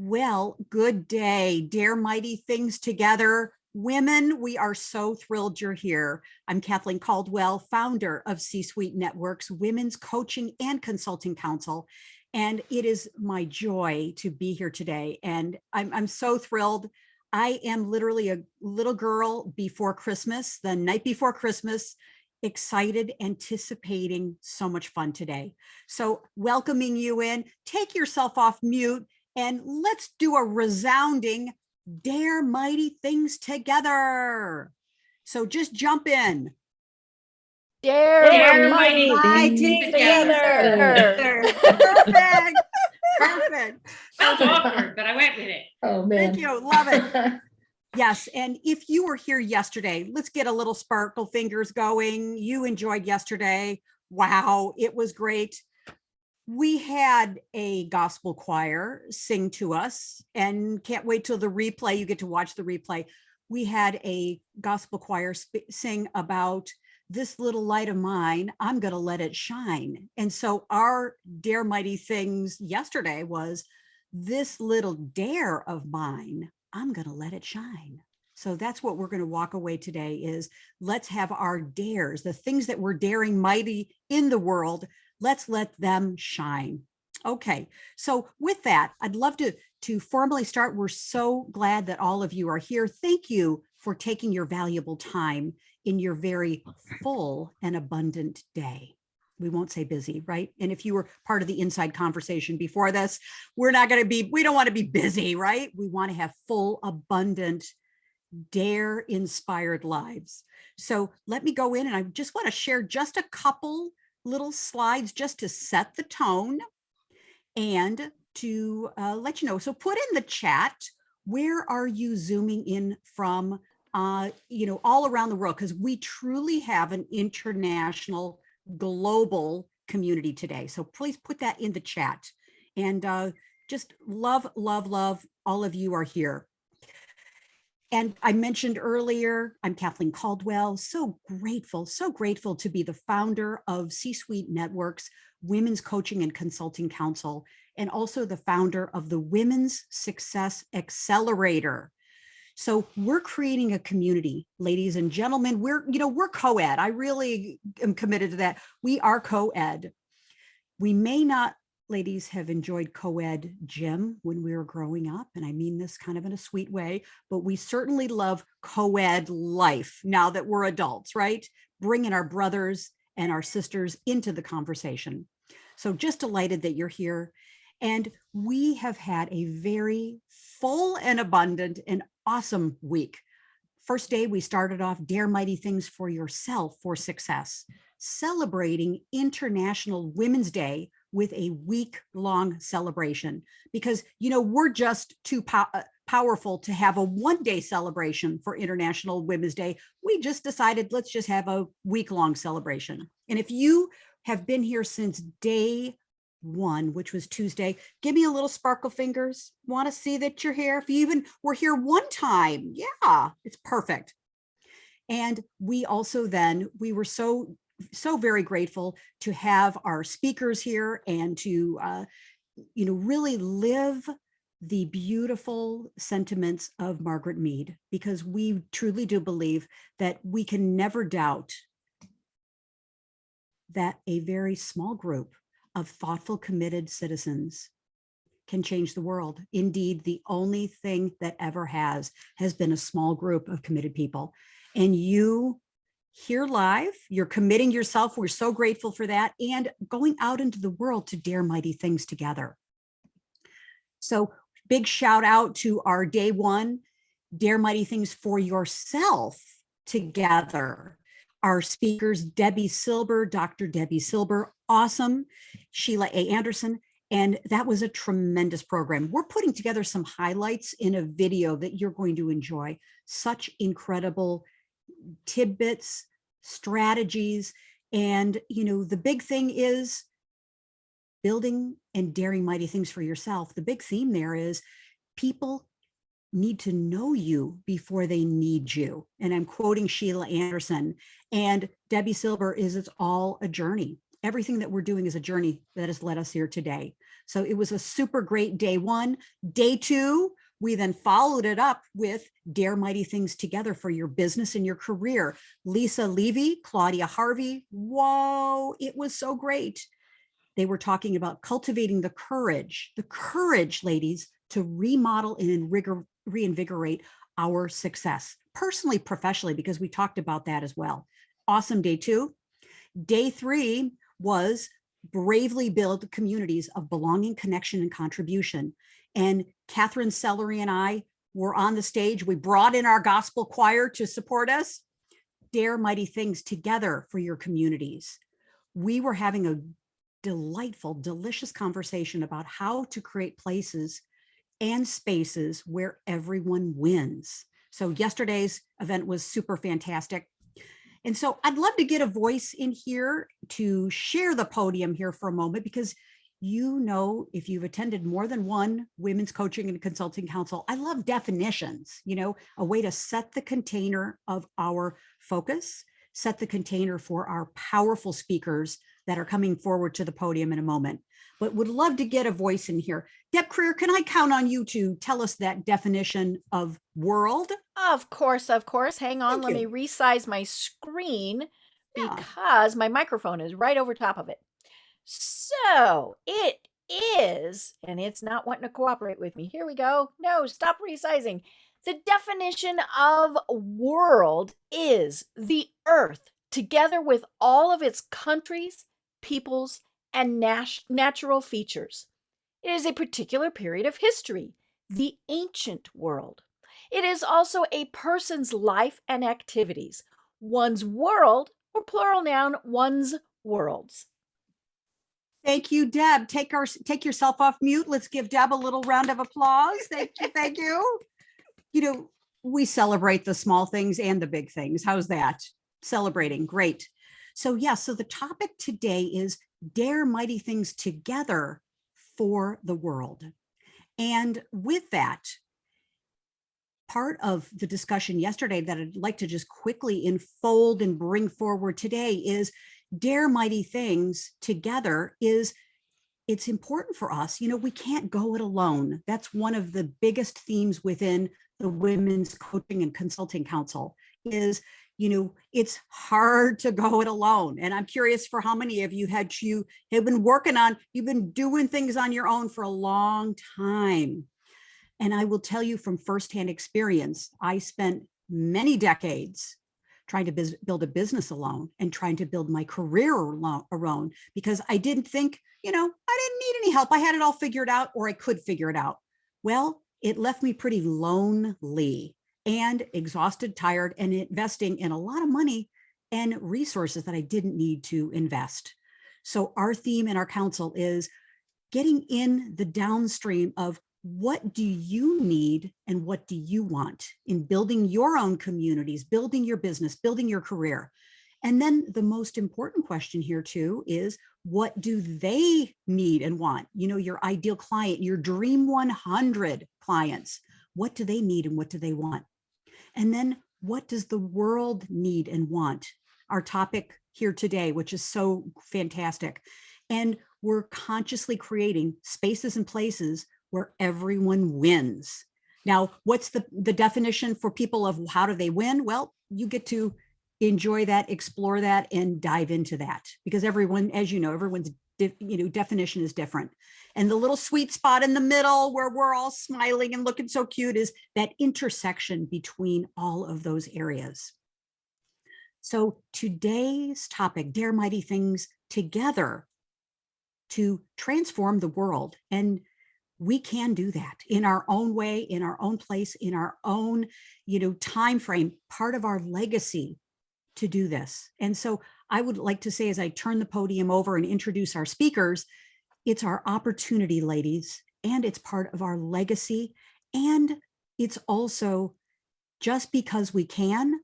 Well, good day. Dare mighty things together. Women, we are so thrilled you're here. I'm Kathleen Caldwell, founder of C-Suite Network's Women's Coaching and Consulting Council. And it is my joy to be here today. And I'm so thrilled. I am literally a little girl before Christmas, the night before Christmas, excited, anticipating so much fun today. So welcoming you in, take yourself off mute, and let's do a resounding dare mighty things together. So just jump in. Dare mighty things together. Perfect. Perfect. Felt awkward, but I went with it. Oh, man. Thank you. Love it. Yes. And if you were here yesterday, let's get a little sparkle fingers going. You enjoyed yesterday. Wow. It was great. We had a gospel choir sing to us, and can't wait till the replay. You get to watch the replay. We had a gospel choir sing about this little light of mine, I'm going to let it shine. And so our dare mighty things yesterday was this little dare of mine, I'm going to let it shine. So that's what we're going to walk away today is let's have our dares, the things that we're daring mighty in the world. Let's let them shine. Okay, so with that, I'd love to formally start. We're so glad that all of you are here. Thank you for taking your valuable time in your very full and abundant day. We won't say busy, right? And if you were part of the inside conversation before this, we don't want to be busy, right? We want to have full, abundant, dare-inspired lives. So let me go in and I just want to share just a couple little slides just to set the tone and to let you know. So put in the chat, where are you zooming in from, all around the world? Because we truly have an international, global community today. So please put that in the chat. And just love, love, love, all of you are here. And I mentioned earlier, I'm Kathleen Caldwell, so grateful to be the founder of C-Suite Network's Women's Coaching and Consulting Council, and also the founder of the Women's Success Accelerator. So we're creating a community, ladies and gentlemen. We're co-ed. I really am committed to that. We are co-ed. We may not, ladies, have enjoyed co-ed gym when we were growing up. And I mean this kind of in a sweet way, but we certainly love co-ed life now that we're adults, right? Bringing our brothers and our sisters into the conversation. So just delighted that you're here. And we have had a very full and abundant and awesome week. First day, we started off Dare Mighty Things for Yourself for Success, celebrating International Women's Day with a week-long celebration, because we're just too powerful to have a one-day celebration for International Women's Day. We just decided let's just have a week-long celebration. And if you have been here since day one, which was Tuesday, give me a little sparkle fingers. Want to see that you're here? If you even were here one time, yeah, it's perfect. And we also we were so very grateful to have our speakers here and to, really live the beautiful sentiments of Margaret Mead, because we truly do believe that we can never doubt that a very small group of thoughtful, committed citizens can change the world. Indeed, the only thing that ever has been a small group of committed people. And you here live, you're committing yourself. We're so grateful for that, and going out into the world to dare mighty things together. So big shout out to our day one, Dare Mighty Things for Yourself together. Our speakers, Debbie Silber, Dr. Debbie Silber, awesome, Sheila A. Anderson, and that was a tremendous program. We're putting together some highlights in a video that you're going to enjoy. Such incredible tidbits, strategies, and the big thing is building and daring mighty things for yourself. The big theme there is people need to know you before they need you. And I'm quoting Sheila Anderson, and Debbie Silber is it's all a journey. everything that we're doing is a journey that has led us here today. So it was a super great day one. Day two, we then followed it up with Dare Mighty Things Together for your business and your career. Lisa Levy, Claudia Harvey. Whoa, it was so great. They were talking about cultivating the courage, ladies, to remodel and reinvigorate our success, personally, professionally, because we talked about that as well. Awesome day two. Day three was bravely build communities of belonging, connection, and contribution. And Catherine Sellery and I were on the stage. We brought in our gospel choir to support us. Dare mighty things together for your communities. We were having a delightful, delicious conversation about how to create places and spaces where everyone wins. So yesterday's event was super fantastic. And so I'd love to get a voice in here to share the podium here for a moment, because you know, if you've attended more than one women's coaching and consulting council, I love definitions, you know, a way to set the container of our focus, set the container for our powerful speakers that are coming forward to the podium in a moment. But would love to get a voice in here. Deb Creer, can I count on you to tell us that definition of world? Of course. Hang on, let me resize my screen because my microphone is right over top of it. So it is, and it's not wanting to cooperate with me. Here we go. No, stop resizing. The definition of world is the earth, together with all of its countries, peoples, and natural features. It is a particular period of history, the ancient world. It is also a person's life and activities, one's world, or plural noun, one's worlds. Thank you, Deb. Take yourself off mute. Let's give Deb a little round of applause. Thank you. You know, we celebrate the small things and the big things. How's that? Celebrating, great. So so the topic today is Dare Mighty Things Together for the World. And with that, part of the discussion yesterday that I'd like to just quickly unfold and bring forward today is Dare Mighty Things Together is, it's important for us. You know, we can't go it alone. That's one of the biggest themes within the Women's Coaching and Consulting Council is, you know, it's hard to go it alone. And I'm curious for how many of you have been working on, you've been doing things on your own for a long time. And I will tell you from firsthand experience, I spent many decades trying to build a business alone and trying to build my career alone, because I didn't think, you know, I didn't need any help. I had it all figured out, or I could figure it out. Well, it left me pretty lonely and exhausted, tired, and investing in a lot of money and resources that I didn't need to invest. So our theme in our council is getting in the downstream of what do you need and what do you want in building your own communities, building your business, building your career. And then the most important question here too is, what do they need and want? You know, your ideal client, your dream 100 clients, what do they need and what do they want? And then what does the world need and want? Our topic here today, which is so fantastic. And we're consciously creating spaces and places where everyone wins. Now, what's the definition for people of how do they win? Well, you get to enjoy that, explore that, and dive into that, because everyone, as you know, everyone's definition is different. And the little sweet spot in the middle where we're all smiling and looking so cute is that intersection between all of those areas. So today's topic, Dare Mighty Things Together to transform the world. And we can do that in our own way, in our own place, in our own, time frame, part of our legacy to do this. And so I would like to say, as I turn the podium over and introduce our speakers, it's our opportunity, ladies, and it's part of our legacy. And it's also, just because we can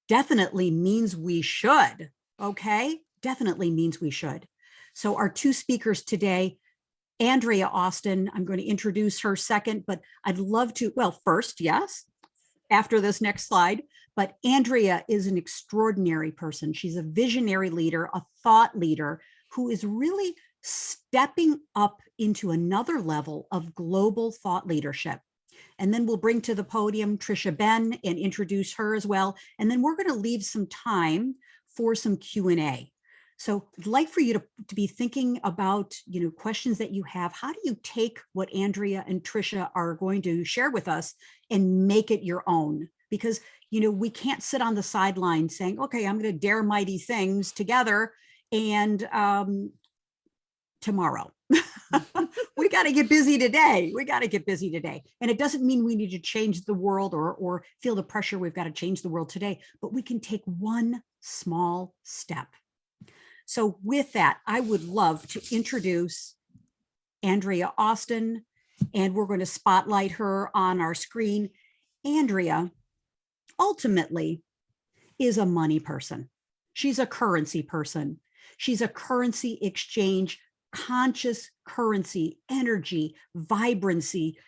definitely means we should, okay? Definitely means we should. So our two speakers today, Andrea Austin, I'm going to introduce her second, but I'd love to, well, first, yes, after this next slide, but Andrea is an extraordinary person. She's a visionary leader, a thought leader, who is really stepping up into another level of global thought leadership. And then we'll bring to the podium Tricia Benn and introduce her as well. And then we're going to leave some time for some Q&A. So I'd like for you to be thinking about, questions that you have. How do you take what Andrea and Tricia are going to share with us and make it your own? Because, we can't sit on the sidelines saying, okay, I'm going to dare mighty things together and tomorrow. We got to get busy today. And it doesn't mean we need to change the world or feel the pressure we've got to change the world today, but we can take one small step. So with that, I would love to introduce Andrea Austin, and we're going to spotlight her on our screen. Andrea ultimately is a money person. She's a currency person. She's a currency exchange, conscious currency, energy, vibrancy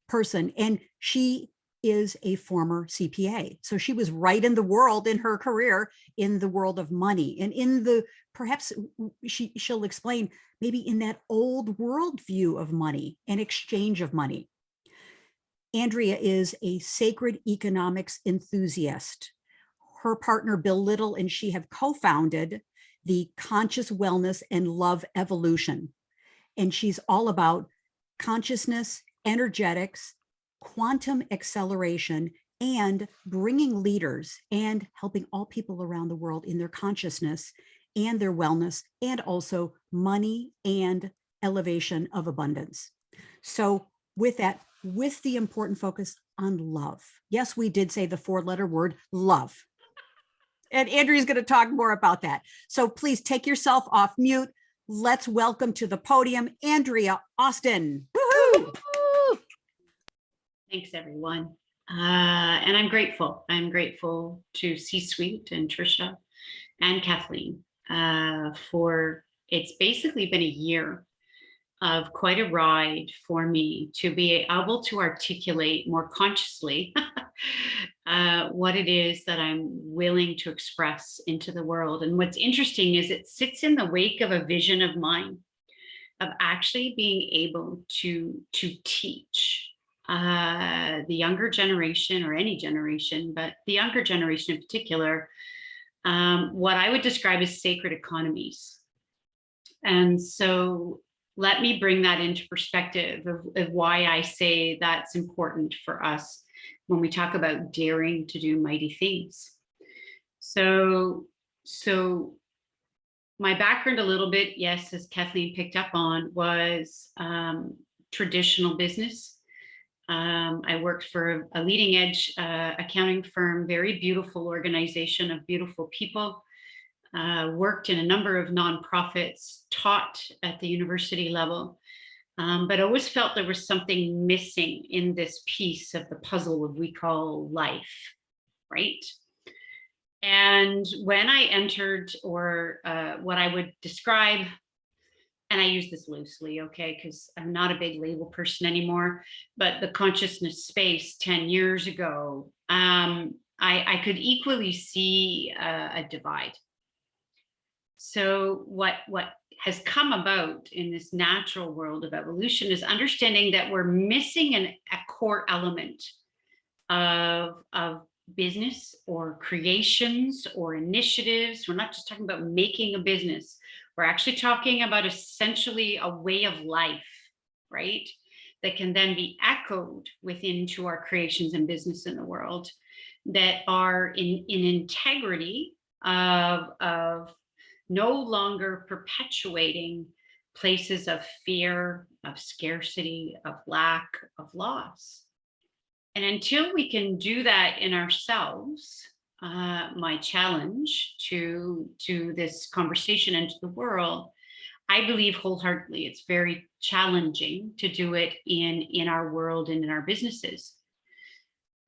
person. And she is a former CPA. So she was right in the world in her career, in the world of money, and in the, perhaps she'll explain, maybe in that old world view of money and exchange of money. Andrea is a sacred economics enthusiast. Her partner, Bill Little, and she have co-founded the Conscious Wellness and Love Evolution. And she's all about consciousness, energetics, quantum acceleration, and bringing leaders and helping all people around the world in their consciousness and their wellness, and also money and elevation of abundance. So with that, with the important focus on love. Yes, we did say the 4-letter word love. And Andrea's going to talk more about that. So please take yourself off mute. Let's welcome to the podium, Andrea Austin. Woo-hoo! Thanks, everyone. And I'm grateful. I'm grateful to C-Suite and Tricia and Kathleen for, it's basically been a year of quite a ride for me to be able to articulate more consciously what it is that I'm willing to express into the world. And what's interesting is it sits in the wake of a vision of mine of actually being able to teach the younger generation, or any generation, but the younger generation in particular, what I would describe as sacred economies. And so let me bring that into perspective of why I say that's important for us when we talk about daring to do mighty things. So my background a little bit, yes, as Kathleen picked up on, was traditional business. I worked for a leading edge accounting firm, very beautiful organization of beautiful people. Worked in a number of nonprofits, taught at the university level, but always felt there was something missing in this piece of the puzzle of we call life, right? And when I entered, or what I would describe, and I use this loosely, okay, because I'm not a big label person anymore, but the consciousness space 10 years ago, I could equally see a divide. So what has come about in this natural world of evolution is understanding that we're missing a core element of business or creations or initiatives. We're not just talking about making a business. We're actually talking about essentially a way of life, right? That can then be echoed within to our creations and business in the world that are in integrity of no longer perpetuating places of fear, of scarcity, of lack, of loss. And until we can do that in ourselves, my challenge to this conversation and to the world, I believe wholeheartedly it's very challenging to do it in our world and in our businesses.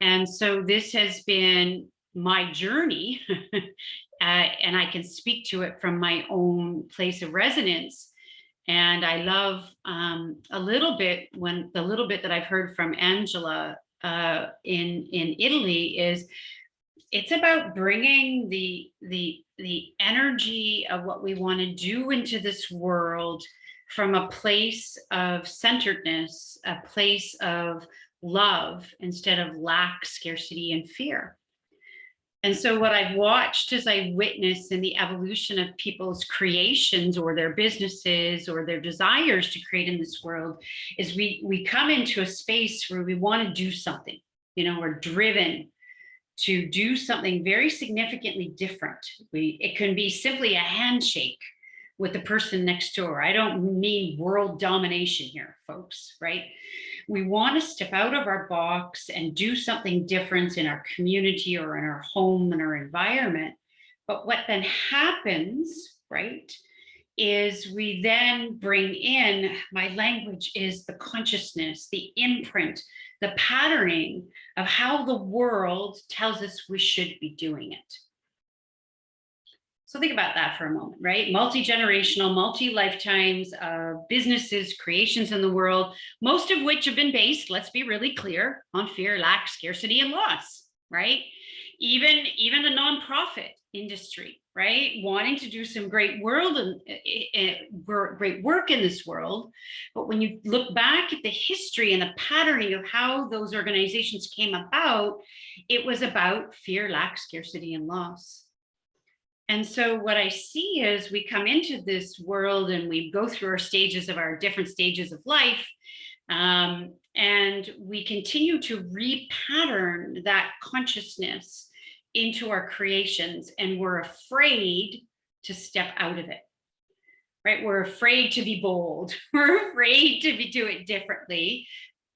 And so this has been my journey, and I can speak to it from my own place of resonance. And I love the little bit that I've heard from Angela in Italy is it's about bringing the the energy of what we want to do into this world from a place of centeredness, a place of love instead of lack, scarcity, and fear. And so what I've watched as I witness in the evolution of people's creations or their businesses or their desires to create in this world is we come into a space where we want to do something, we're driven to do something very significantly different. It can be simply a handshake with the person next door. I don't mean world domination here, folks, right? We want to step out of our box and do something different in our community or in our home and our environment. But what then happens, right, is we then bring in, my language is the consciousness, the imprint, the patterning of how the world tells us we should be doing it. So think about that for a moment, right? Multi-generational, multi-lifetimes of businesses, creations in the world, most of which have been based, let's be really clear, on fear, lack, scarcity, and loss, right? Even the nonprofit industry, right? Wanting to do some great great work in this world. But when you look back at the history and the patterning of how those organizations came about, it was about fear, lack, scarcity, and loss. And so what I see is we come into this world and we go through our different stages of life. And we continue to repattern that consciousness into our creations, and we're afraid to step out of it, right? We're afraid to be bold. We're afraid to do it differently,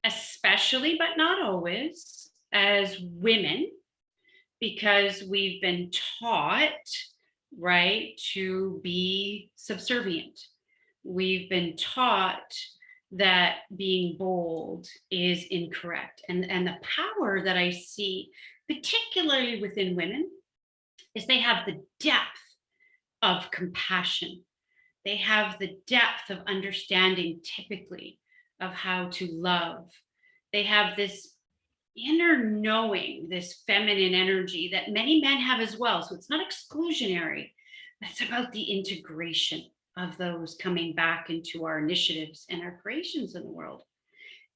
especially, but not always, as women, because we've been taught, right, to be subservient. We've been taught that being bold is incorrect. And the power that I see, particularly within women, is they have the depth of compassion. They have the depth of understanding, typically, of how to love. They have this inner knowing, this feminine energy that many men have as well. So it's not exclusionary. It's about the integration of those coming back into our initiatives and our creations in the world.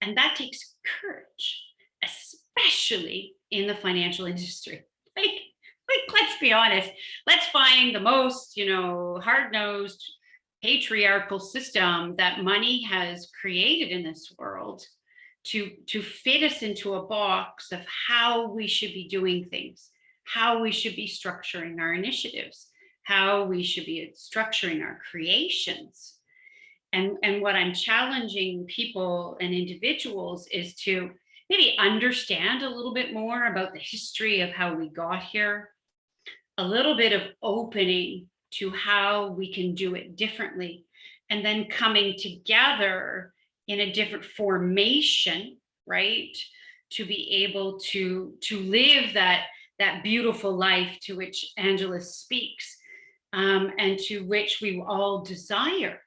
And that takes courage, especially in the financial industry. Like, let's be honest. Let's find the most, hard-nosed patriarchal system that money has created in this world to fit us into a box of how we should be doing things, how we should be structuring our initiatives, how we should be structuring our creations. And what I'm challenging people and individuals is to maybe understand a little bit more about the history of how we got here, a little bit of opening to how we can do it differently, and then coming together in a different formation, right? To be able to live that beautiful life to which Angela speaks, and to which we all desire.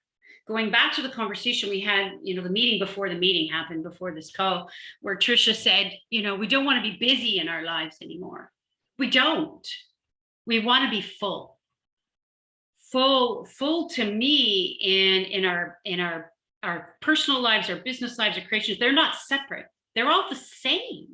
Going back to the conversation we had, the meeting before the meeting happened, before this call, where Tricia said, we don't want to be busy in our lives anymore. We don't. We want to be full. Full to me in our personal lives, our business lives, our creations. They're not separate. They're all the same.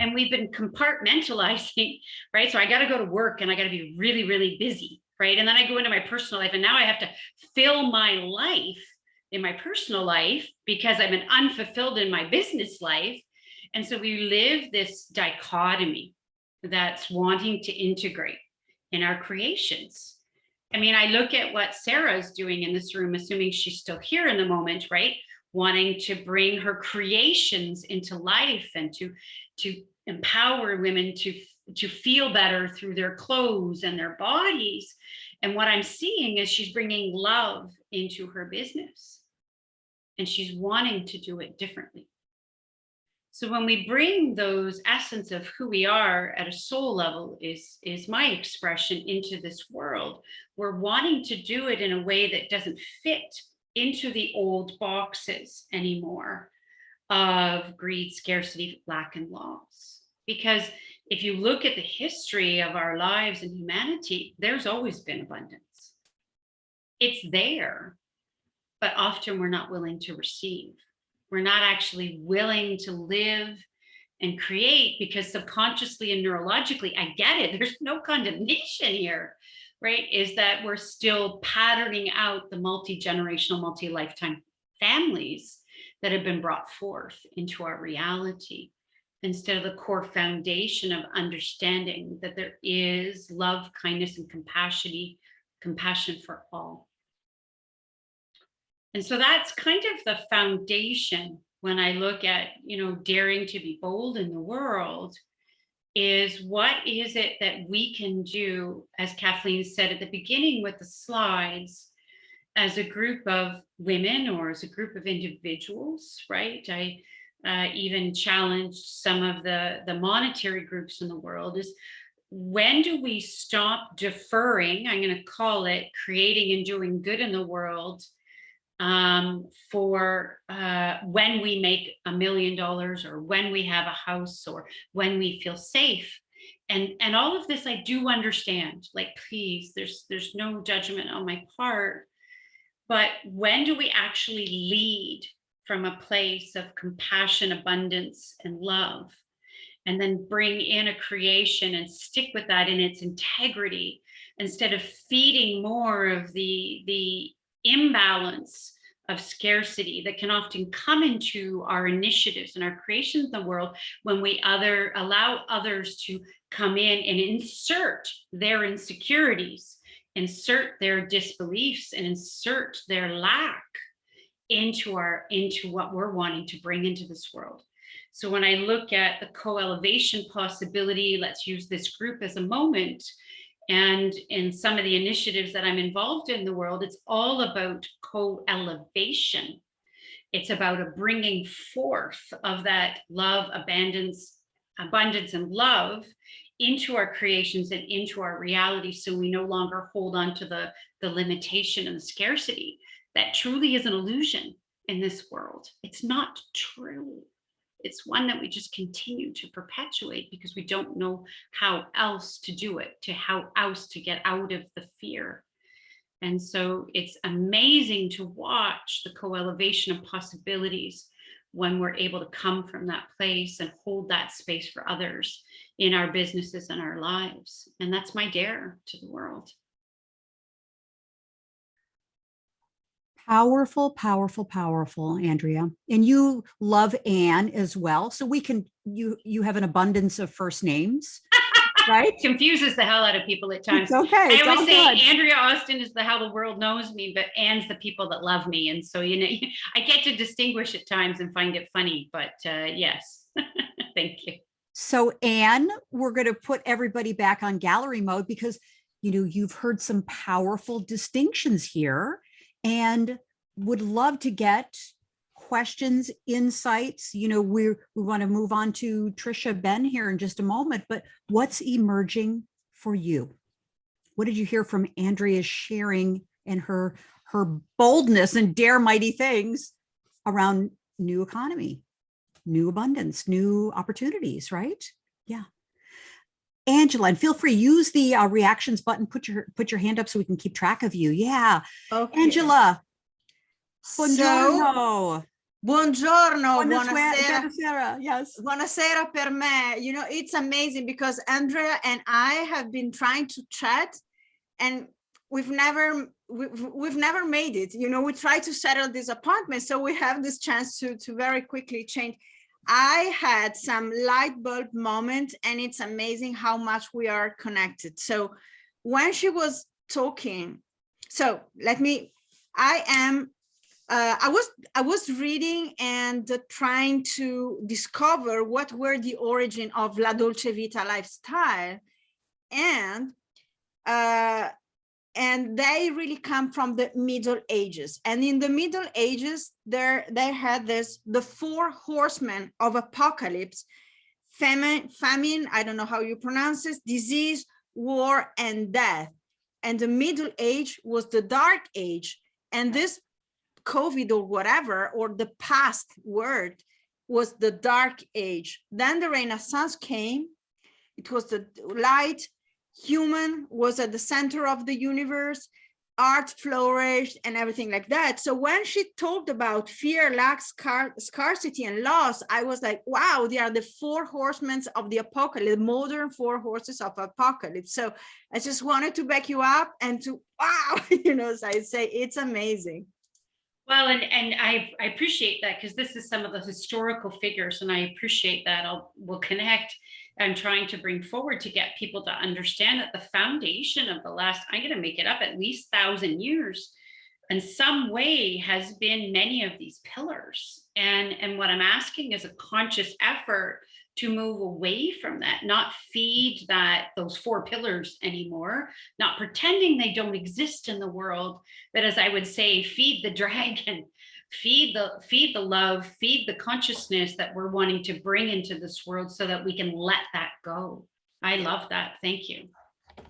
And we've been compartmentalizing, right? So I got to go to work and I got to be really, really busy, right? And then I go into my personal life and now I have to fill my life in my personal life because I've been unfulfilled in my business life. And so we live this dichotomy that's wanting to integrate in our creations. I mean, I look at what Sarah's doing in this room, assuming she's still here in the moment, right? Wanting to bring her creations into life and to empower women to feel better through their clothes and their bodies. And what I'm seeing is she's bringing love into her business and she's wanting to do it differently. So when we bring those essence of who we are at a soul level is my expression into this world, we're wanting to do it in a way that doesn't fit into the old boxes anymore of greed, scarcity, lack, and loss. Because if you look at the history of our lives and humanity, there's always been abundance. It's there, but often we're not willing to receive. We're not actually willing to live and create, because subconsciously and neurologically, I get it, there's no condemnation here, right? Is that we're still patterning out the multi-generational, multi-lifetime families that have been brought forth into our reality, instead of the core foundation of understanding that there is love, kindness, and compassion for all. And so that's kind of the foundation when I look at, daring to be bold in the world, is what is it that we can do, as Kathleen said at the beginning with the slides, as a group of women or as a group of individuals, right? I even challenged some of the monetary groups in the world, is when do we stop deferring, I'm going to call it creating and doing good in the world, for when we make $1 million, or when we have a house, or when we feel safe. And all of this I do understand, like, please, there's no judgment on my part. But when do we actually lead from a place of compassion, abundance, and love, and then bring in a creation and stick with that in its integrity, instead of feeding more of the imbalance of scarcity that can often come into our initiatives and our creations in the world, when we allow others to come in and insert their insecurities, insert their disbeliefs, and insert their lack into what we're wanting to bring into this world. So when I look at the co-elevation possibility, let's use this group as a moment, and in some of the initiatives that I'm involved in the world, it's all about co-elevation. It's about a bringing forth of that love, abundance, and love into our creations and into our reality, so we no longer hold on to the limitation and the scarcity that truly is an illusion in this world. It's not true. It's one that we just continue to perpetuate because we don't know how else to do it, how else to get out of the fear. And so it's amazing to watch the co-elevation of possibilities when we're able to come from that place and hold that space for others in our businesses and our lives. And that's my dare to the world. Powerful, powerful, powerful, Andrea. And you love Anne as well. So you have an abundance of first names, right? It confuses the hell out of people at times. It's okay. I always say Andrea Austin is how the world knows me, but Anne's the people that love me. And so, I get to distinguish at times and find it funny, but yes, thank you. So Anne, we're going to put everybody back on gallery mode because, you've heard some powerful distinctions here, and would love to get questions, insights. We want to move on to Tricia, Benn here in just a moment, but what's emerging for you? What did you hear from Andrea's sharing and her boldness and dare mighty things around new economy, new abundance, new opportunities, right? Yeah. Angela, and feel free, use the reactions button, put your hand up so we can keep track of you. Yeah. Okay. Angela. Buongiorno. Buongiorno, buonasera. Yes. Buonasera per me. It's amazing because Andrea and I have been trying to chat and we've never made it. We try to settle this appointment, so we have this chance to very quickly change. I had some light bulb moment, and it's amazing how much we are connected. So when she was talking, I was reading and trying to discover what were the origin of La Dolce Vita lifestyle, and they really come from the Middle Ages. And in the Middle Ages, they had the 4 horsemen of apocalypse: famine, I don't know how you pronounce this, disease, war, and death. And the Middle Age was the Dark Age, and this COVID or whatever, or the past word, was the Dark Age. Then the Renaissance came, It was the light. Human was at the center of the universe. Art flourished and everything like that. So when she talked about fear, lack, scarcity, and loss, I was like, wow, they are the four horsemen of the apocalypse, the modern four horses of apocalypse. So I just wanted to back you up and to, wow, so I say it's amazing. Well, and I appreciate that, because this is some of the historical figures, and I appreciate that. We'll connect. I'm trying to bring forward to get people to understand that the foundation of the last, I'm going to make it up, at least 1,000 years in some way has been many of these pillars. And what I'm asking is a conscious effort to move away from that, not feed those four pillars anymore, not pretending they don't exist in the world, but as I would say, feed the dragon. Feed the love, feed the consciousness that we're wanting to bring into this world so that we can let that go. I love that. Thank you.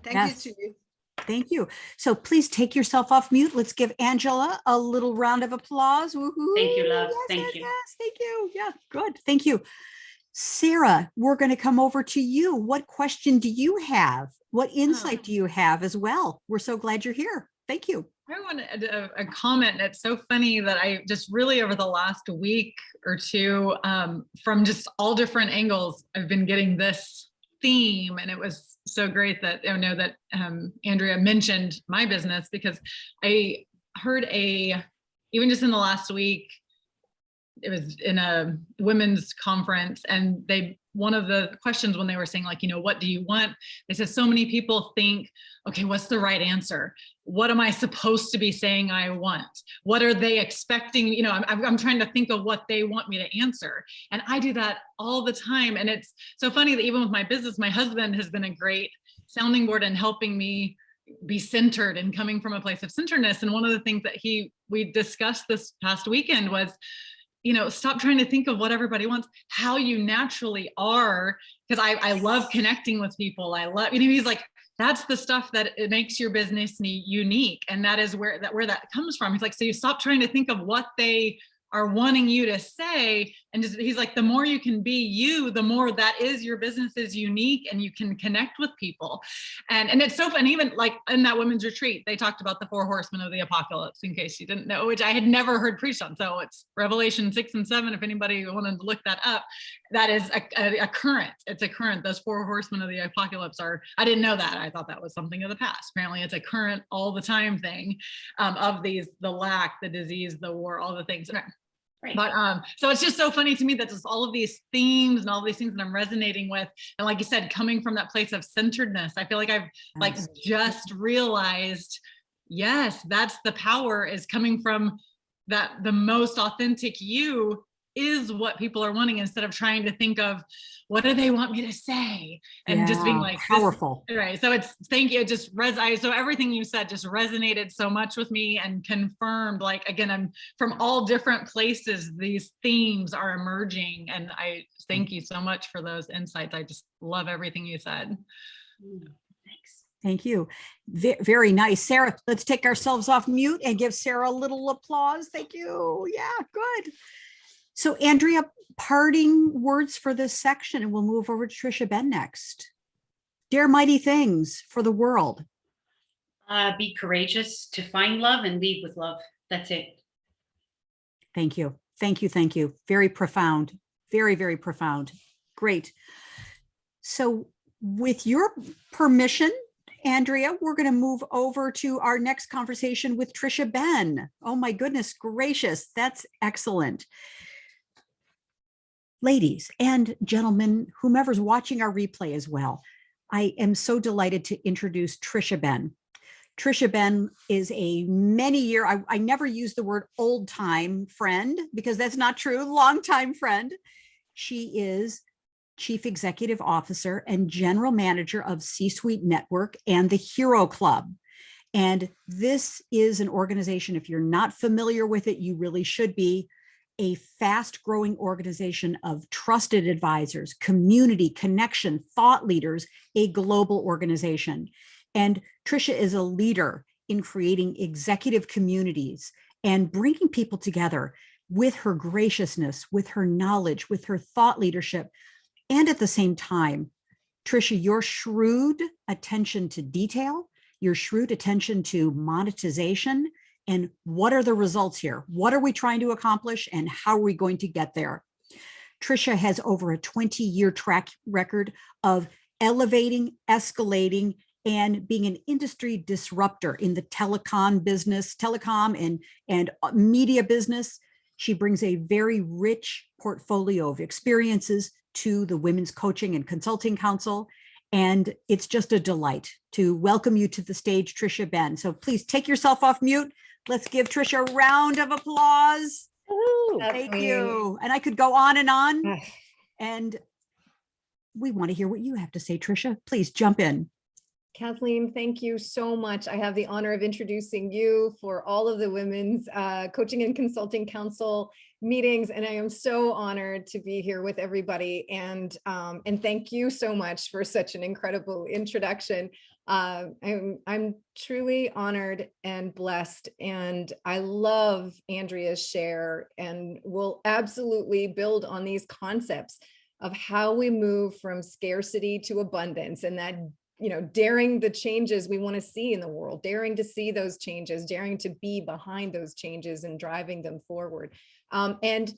Thank you to you. Thank you. So please take yourself off mute. Let's give Angela a little round of applause. Woo-hoo. Thank you, love. Yes, Thank yes, you. Yes, thank you. Yeah, good. Thank you. Sarah, we're going to come over to you. What question do you have? What insight do you have as well? We're so glad you're here. Thank you. I wanted a comment. It's so funny that I just really over the last week or two, from just all different angles, I've been getting this theme, and it was so great that I know that Andrea mentioned my business, because I heard even just in the last week, it was in a women's conference, and one of the questions when they were saying, like, what do you want? They said, so many people think, okay, what's the right answer? What am I supposed to be saying I want? What are they expecting? I'm trying to think of what they want me to answer. And I do that all the time. And it's so funny that even with my business, my husband has been a great sounding board and helping me be centered and coming from a place of centeredness. And one of the things that we discussed this past weekend was, stop trying to think of what everybody wants, how you naturally are. Because I love connecting with people. I love, he's like, that's the stuff that it makes your business unique. And that is where that comes from. He's like, so you stop trying to think of what they are wanting you to say. And he's like, the more you can be you, the more that is your business is unique and you can connect with people. And it's so fun. Even like in that women's retreat, they talked about the four horsemen of the apocalypse, in case you didn't know, which I had never heard preached on. So it's Revelation 6 and 7. If anybody wanted to look that up, that is a current. It's a current. Those four horsemen of the apocalypse I didn't know that. I thought that was something of the past. Apparently it's a current all the time thing of the lack, the disease, the war, all the things. Right. But so it's just so funny to me that just all of these themes and all these things that I'm resonating with, and like you said, coming from that place of centeredness, I feel like I've just realized, yes, that's the power is coming from that. The most authentic you is what people are wanting, instead of trying to think of what do they want me to say, and just being like powerful. Right. So thank you. It just so everything you said just resonated so much with me and confirmed, like, again, I'm from all different places. These themes are emerging, and I thank you so much for those insights. I just love everything you said. Thanks. Thank you. Very nice. Sarah, let's take ourselves off mute and give Sarah a little applause. Thank you. Yeah, good. So Andrea, parting words for this section, and we'll move over to Tricia Benn next. Dare mighty things for the world. Be courageous to find love and lead with love. That's it. Thank you. Thank you. Thank you. Very profound. Very, very profound. Great. So with your permission, Andrea, we're going to move over to our next conversation with Tricia Benn. Oh my goodness gracious. That's excellent. Ladies and gentlemen, whomever's watching our replay as well, I am so delighted to introduce Tricia Benn. Tricia Benn is a I never use the word old time friend, because that's not true, longtime friend. She is Chief Executive Officer and General Manager of C-Suite Network and the Hero Club. And this is an organization, if you're not familiar with it, you really should be. A fast-growing organization of trusted advisors, community connection, thought leaders, a global organization. And Tricia is a leader in creating executive communities and bringing people together with her graciousness, with her knowledge, with her thought leadership. And at the same time, Tricia, your shrewd attention to detail, your shrewd attention to monetization, and what are the results here? What are we trying to accomplish and how are we going to get there? Tricia has over a 20-year track record of elevating, escalating, and being an industry disruptor in the telecom business, telecom and media business. She brings a very rich portfolio of experiences to the Women's Coaching and Consulting Council. And it's just a delight to welcome you to the stage, Tricia Benn. So please take yourself off mute. Let's give Tricia a round of applause. Thank you. And I could go on. And we want to hear what you have to say, Tricia. Please jump in. Kathleen, thank you so much. I have the honor of introducing you for all of the Women's Coaching and Consulting Council meetings, and I am so honored to be here with everybody. And thank you so much for such an incredible introduction. I'm truly honored and blessed, and I love Andrea's share, and will absolutely build on these concepts of how we move from scarcity to abundance, and that, you know, daring the changes we want to see in the world, daring to see those changes, daring to be behind those changes and driving them forward. And,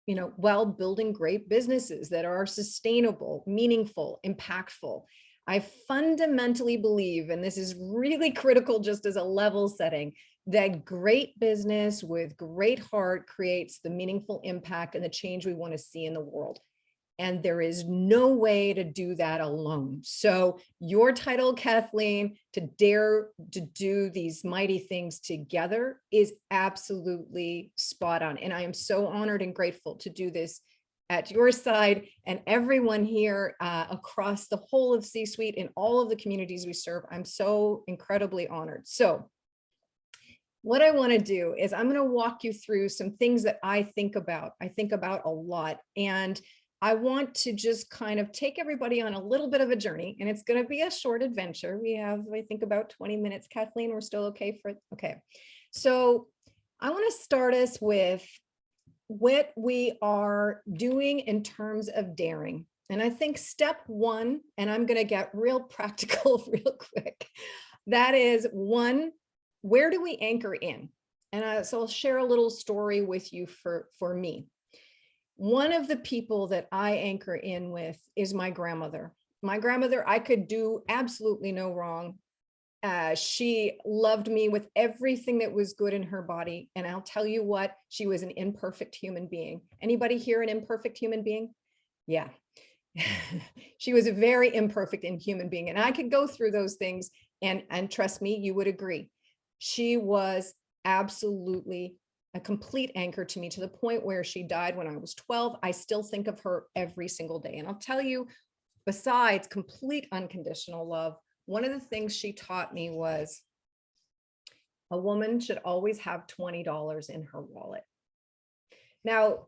you know, while building great businesses that are sustainable, meaningful, impactful. I fundamentally believe, and this is really critical just as a level setting, that great business with great heart creates the meaningful impact and the change we want to see in the world. And there is no way to do that alone. So your title, Kathleen, to dare to do these mighty things together is absolutely spot on. And I am so honored and grateful to do this at your side, and everyone here across the whole of C-suite in all of the communities we serve. I'm so incredibly honored. So what I want to do is I'm going to walk you through some things that I think about. I think about a lot, and I want to just kind of take everybody on a little bit of a journey, and it's going to be a short adventure. We have, I think, about 20 minutes. Kathleen, we're still okay for it? Okay. So I want to start us with what we are doing in terms of daring. And I think step one, and I'm going to get real practical real quick. That is one, where do we anchor in? And so I'll share a little story with you for me. One of the people that I anchor in with is my grandmother. My grandmother, I could do absolutely no wrong. She loved me with everything that was good in her body. And I'll tell you what, she was an imperfect human being. Anybody here an imperfect human being? Yeah. She was a very imperfect human being. And I could go through those things, and trust me, you would agree. She was absolutely a complete anchor to me, to the point where she died when I was 12. I still think of her every single day. And I'll tell you, besides complete unconditional love, one of the things she taught me was a woman should always have $20 in her wallet. Now,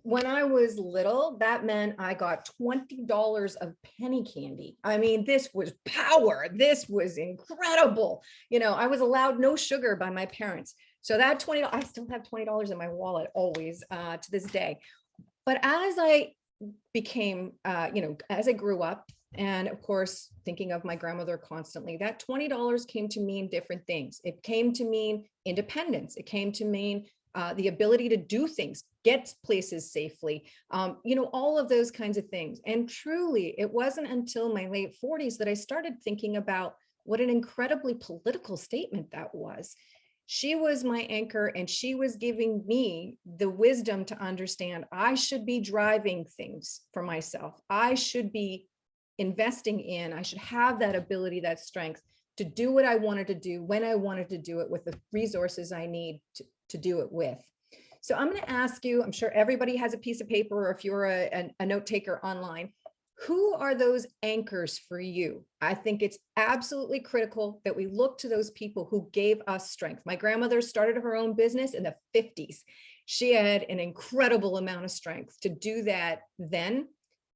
when I was little, that meant I got $20 of penny candy. I mean, this was power. This was incredible. You know, I was allowed no sugar by my parents. So that $20, I still have $20 in my wallet always to this day. But as I became, as I grew up, and of course, thinking of my grandmother constantly, that $20 came to mean different things. It came to mean independence. It came to mean the ability to do things, get places safely, all of those kinds of things. And truly, it wasn't until my late 40s that I started thinking about what an incredibly political statement that was. She was my anchor, and she was giving me the wisdom to understand I should be driving things for myself. I should be investing in, I should have that ability, that strength to do what I wanted to do when I wanted to do it with the resources I need to do it with. So I'm going to ask you, I'm sure everybody has a piece of paper, or if you're a note taker online, who are those anchors for you? I think it's absolutely critical that we look to those people who gave us strength. My grandmother started her own business in the 50s. She had an incredible amount of strength to do that then.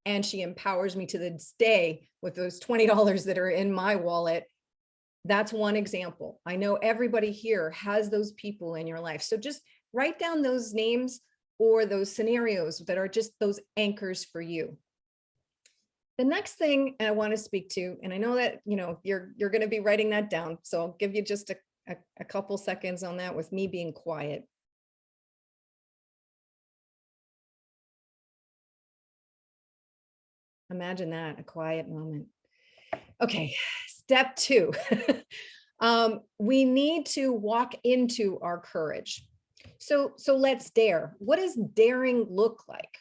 And she empowers me to this day with those $20 that are in my wallet. That's one example. I know everybody here has those people in your life. So just write down those names or those scenarios that are just those anchors for you. The next thing I want to speak to, and I know that, you're going to be writing that down. So I'll give you just a couple seconds on that with me being quiet. Imagine that, a quiet moment. Okay, step 2. We need to walk into our courage. So let's dare. What does daring look like?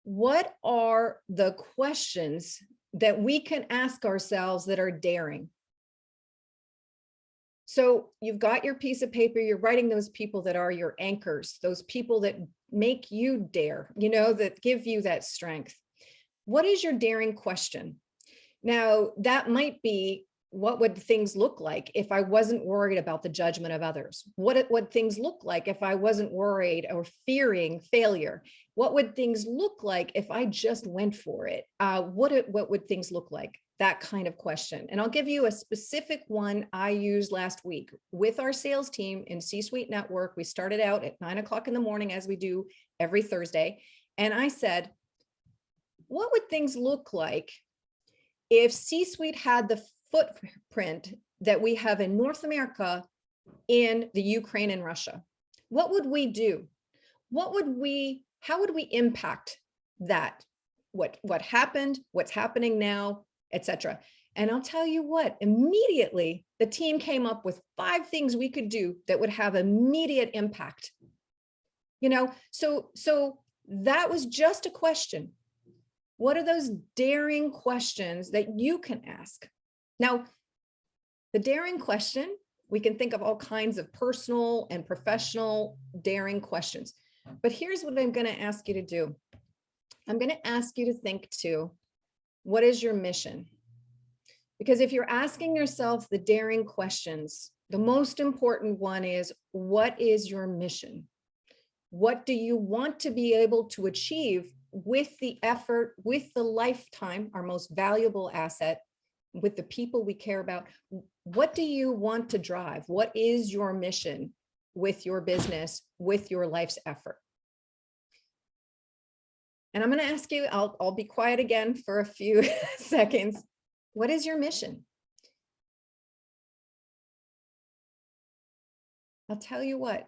What are the questions that we can ask ourselves that are daring? So you've got your piece of paper, you're writing those people that are your anchors, those people that make you dare, that give you that strength. What is your daring question? Now, that might be, what would things look like if I wasn't worried about the judgment of others? What would things look like if I wasn't worried or fearing failure? What would things look like if I just went for it? What would things look like? That kind of question. And I'll give you a specific one I used last week with our sales team in C-Suite Network. We started out at 9 o'clock in the morning, as we do every Thursday. And I said, what would things look like if C-Suite had the footprint that we have in North America, in the Ukraine and Russia? What would we do? How would we impact that? What happened, what's happening now, etc. And I'll tell you what, immediately the team came up with 5 things we could do that would have immediate impact. So that was just a question. What are those daring questions that you can ask? Now, the daring question, we can think of all kinds of personal and professional daring questions. But here's what I'm going to ask you to do. I'm going to ask you to think to, what is your mission? Because if you're asking yourself the daring questions, the most important one is, what is your mission? What do you want to be able to achieve with the effort, with the lifetime, our most valuable asset, with the people we care about? What do you want to drive? What is your mission with your business, with your life's effort? And I'm going to ask you, I'll be quiet again for a few seconds. What is your mission? I'll tell you what,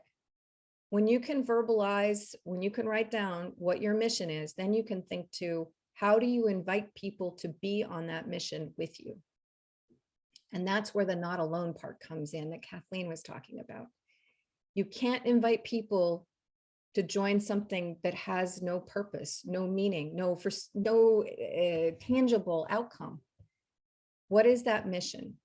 when you can verbalize, when you can write down what your mission is, then you can think to, how do you invite people to be on that mission with you? And that's where the not alone part comes in that Kathleen was talking about. You can't invite people to join something that has no purpose, no meaning, no tangible outcome. What is that mission?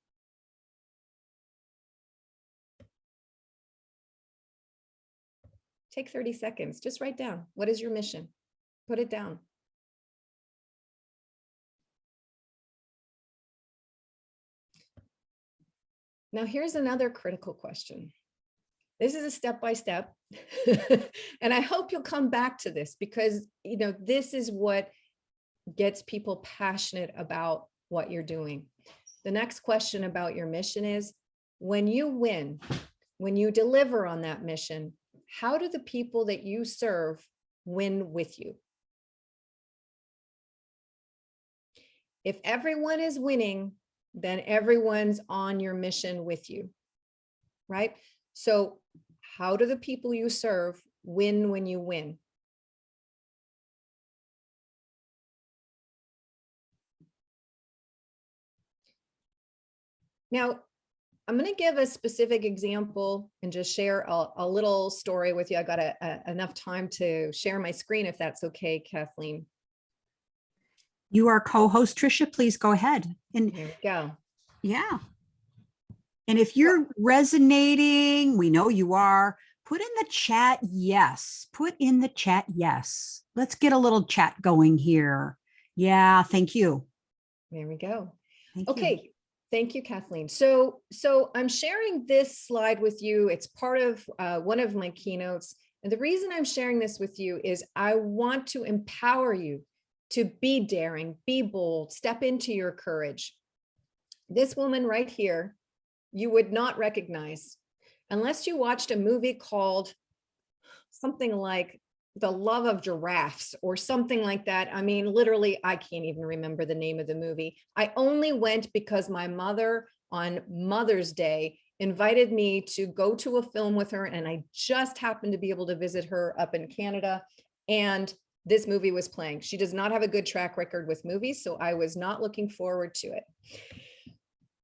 Take 30 seconds, just write down, what is your mission? Put it down. Now, here's another critical question. This is a step-by-step, and I hope you'll come back to this, because this is what gets people passionate about what you're doing. The next question about your mission is, when you win, when you deliver on that mission, how do the people that you serve win with you? If everyone is winning, then everyone's on your mission with you, right? So how do the people you serve win when you win? Now, I'm going to give a specific example and just share a little story with you. I got enough time to share my screen, if that's okay, Kathleen. You are co-host, Tricia. Please go ahead. And here we go. Yeah. And if you're resonating, we know you are, put in the chat yes. Put in the chat yes. Let's get a little chat going here. Yeah, thank you. There we go. Thank okay. You. Thank you, Kathleen. So I'm sharing this slide with you. It's part of one of my keynotes. And the reason I'm sharing this with you is I want to empower you to be daring, be bold, step into your courage. This woman right here, you would not recognize unless you watched a movie called something like the love of giraffes or something like that. I mean, literally, I can't even remember the name of the movie. I only went because my mother on Mother's Day invited me to go to a film with her, and I just happened to be able to visit her up in Canada, and this movie was playing. She does not have a good track record with movies, so I was not looking forward to it.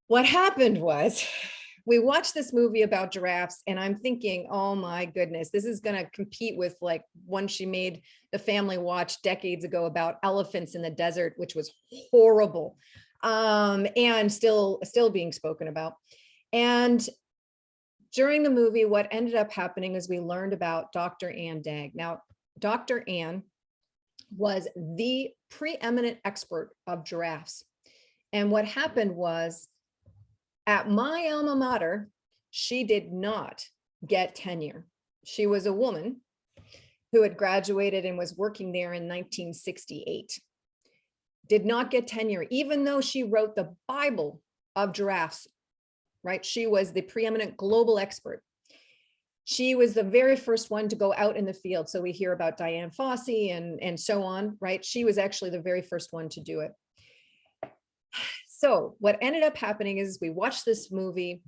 What happened was we watched this movie about giraffes, and I'm thinking, oh my goodness, this is going to compete with like one she made the family watch decades ago about elephants in the desert, which was horrible, and still being spoken about. And during the movie, what ended up happening is we learned about Dr. Ann Dagg. Now, Dr. Ann was the preeminent expert of giraffes. And what happened was, at my alma mater, she did not get tenure. She was a woman who had graduated and was working there in 1968. Did not get tenure, even though she wrote the Bible of giraffes, right? She was the preeminent global expert. She was the very first one to go out in the field. So we hear about Diane Fosse and so on, right? She was actually the very first one to do it. So what ended up happening is we watched this movie.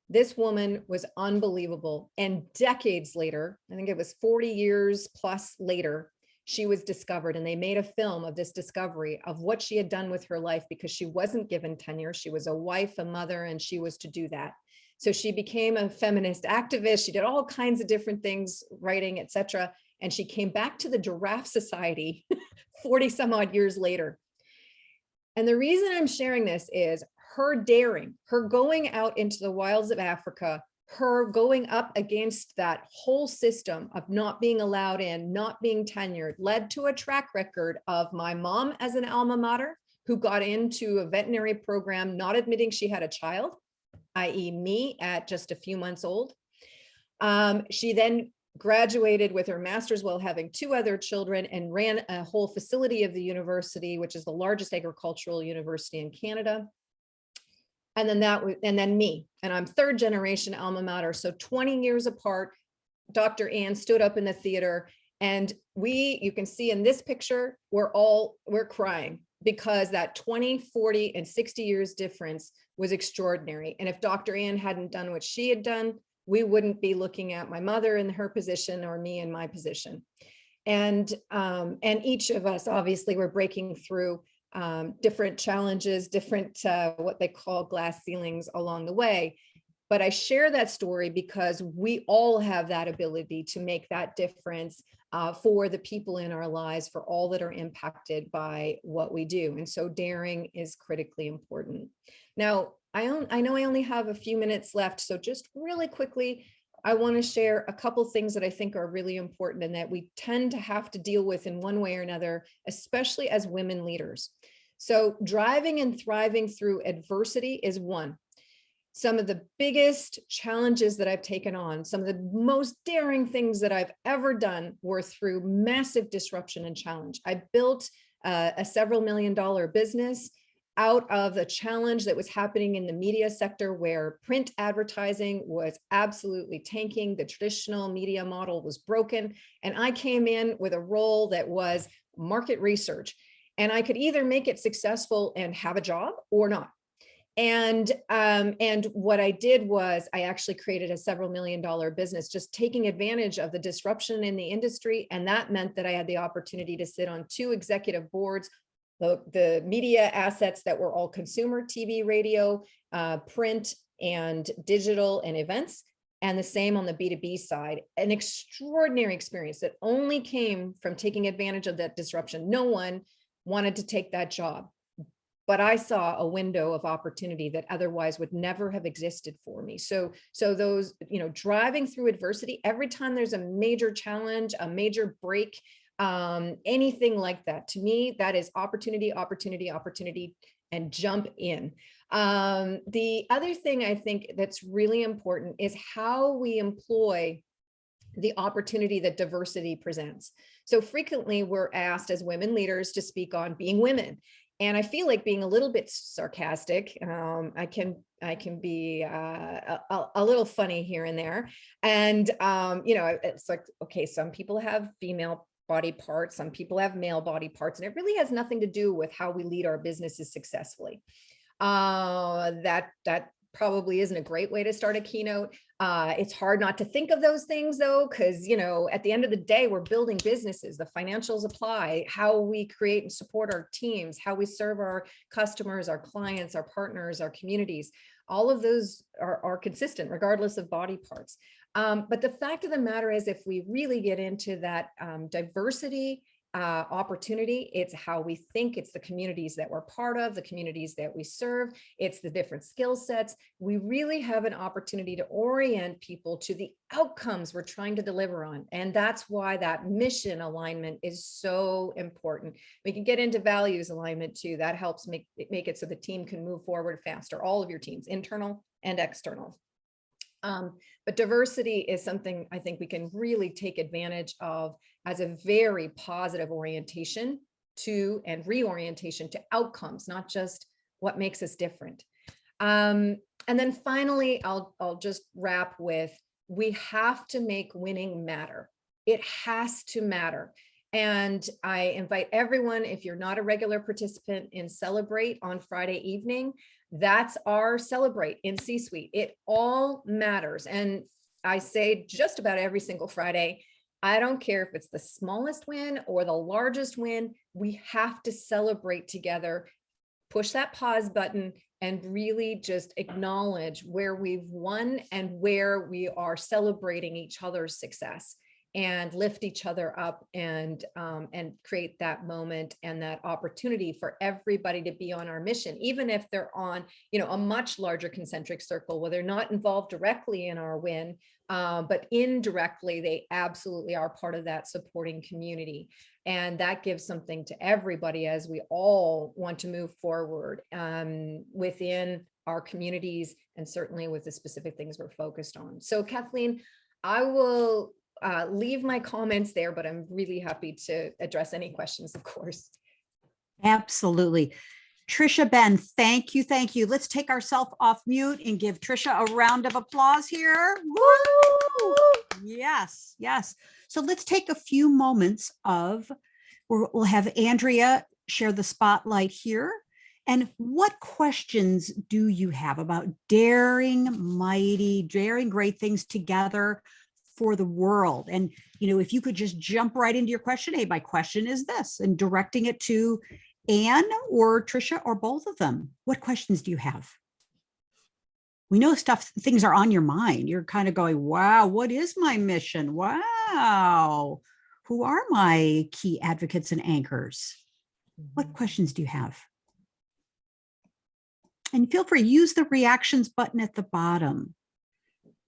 This woman was unbelievable. And decades later, I think it was 40 years plus later, she was discovered, and they made a film of this discovery of what she had done with her life, because she wasn't given tenure. She was a wife, a mother, and she was to do that. So she became a feminist activist. She did all kinds of different things, writing, etc. And she came back to the Giraffe Society 40 some odd years later. And the reason I'm sharing this is her daring, her going out into the wilds of Africa, her going up against that whole system of not being allowed in, not being tenured, led to a track record of my mom as an alma mater who got into a veterinary program, not admitting she had a child, i.e. me at just a few months old. She then graduated with her master's while having 2 other children, and ran a whole facility of the university, which is the largest agricultural university in Canada. And then me, and I'm 3rd generation alma mater. So 20 years apart, Dr. Ann stood up in the theater, and you can see in this picture, we're crying, because that 20, 40, and 60 years difference was extraordinary. And if Dr. Ann hadn't done what she had done, we wouldn't be looking at my mother in her position or me in my position. And each of us obviously were breaking through different challenges, different what they call glass ceilings along the way. But I share that story because we all have that ability to make that difference for the people in our lives, for all that are impacted by what we do. And so daring is critically important. Now, I know I only have a few minutes left, so just really quickly, I want to share a couple things that I think are really important and that we tend to have to deal with in one way or another, especially as women leaders. So driving and thriving through adversity is one. Some of the biggest challenges that I've taken on, some of the most daring things that I've ever done were through massive disruption and challenge. I built a several $million business out of the challenge that was happening in the media sector, where print advertising was absolutely tanking. The traditional media model was broken. And I came in with a role that was market research. And I could either make it successful and have a job or not. And what I did was I actually created a several $million business, just taking advantage of the disruption in the industry. And that meant that I had the opportunity to sit on 2 executive boards, the media assets that were all consumer, TV, radio, print, and digital, and events, and the same on the B2B side. An extraordinary experience that only came from taking advantage of that disruption. No one wanted to take that job, but I saw a window of opportunity that otherwise would never have existed for me. So those, driving through adversity, every time there's a major challenge, a major break, anything like that, to me, that is opportunity, opportunity, opportunity, and jump in. The other thing I think that's really important is how we employ the opportunity that diversity presents. So frequently we're asked as women leaders to speak on being women. And I feel like being a little bit sarcastic, I can be a little funny here and there. And, it's like, okay, some people have female body parts. Some people have male body parts, and it really has nothing to do with how we lead our businesses successfully. That probably isn't a great way to start a keynote. It's hard not to think of those things though, because, you know, at the end of the day, we're building businesses. The financials apply, how we create and support our teams, how we serve our customers, our clients, our partners, our communities. All of those are consistent regardless of body parts. But the fact of the matter is, if we really get into that diversity opportunity, it's how we think, it's the communities that we're part of, the communities that we serve, it's the different skill sets. We really have an opportunity to orient people to the outcomes we're trying to deliver on. And that's why that mission alignment is so important. We can get into values alignment too. That helps make it so the team can move forward faster, all of your teams, internal and external. But diversity is something I think we can really take advantage of as a very positive orientation to and reorientation to outcomes, not just what makes us different. And then finally, I'll just wrap with, we have to make winning matter. It has to matter. And I invite everyone, if you're not a regular participant in Celebrate on Friday evening, that's our Celebrate in C-Suite. It all matters. And I say just about every single Friday, I don't care if it's the smallest win or the largest win, we have to celebrate together, push that pause button, and really just acknowledge where we've won and where we are celebrating each other's success, and lift each other up, and create that moment and that opportunity for everybody to be on our mission, even if they're on, you know, a much larger concentric circle where they're not involved directly in our win, but indirectly, they absolutely are part of that supporting community. And that gives something to everybody as we all want to move forward within our communities, and certainly with the specific things we're focused on. So Kathleen, I will leave my comments there, but I'm really happy to address any questions, of course. Absolutely. Tricia, Benn, thank you. Thank you. Let's take ourselves off mute and give Tricia a round of applause here. Woo! Yes, yes. So let's take a few moments we'll have Andrea share the spotlight here. And what questions do you have about daring great things together for the world? And, you know, if you could just jump right into your question, hey, my question is this, and directing it to Anne or Tricia or both of them. What questions do you have? We know things are on your mind. You're kind of going, wow, what is my mission? Wow. Who are my key advocates and anchors? What questions do you have? And feel free, use the reactions button at the bottom.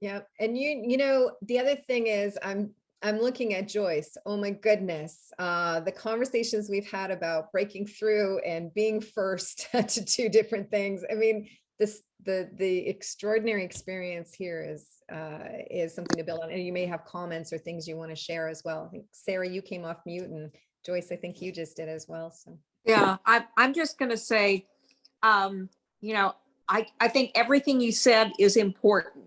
Yeah, and you know, the other thing is I'm looking at Joyce. Oh my goodness, the conversations we've had about breaking through and being first to two different things. I mean, the extraordinary experience here is something to build on. And you may have comments or things you want to share as well. I think Sarah, you came off mute, and Joyce, I think you just did as well. So yeah, I'm just going to say, you know, I think everything you said is important.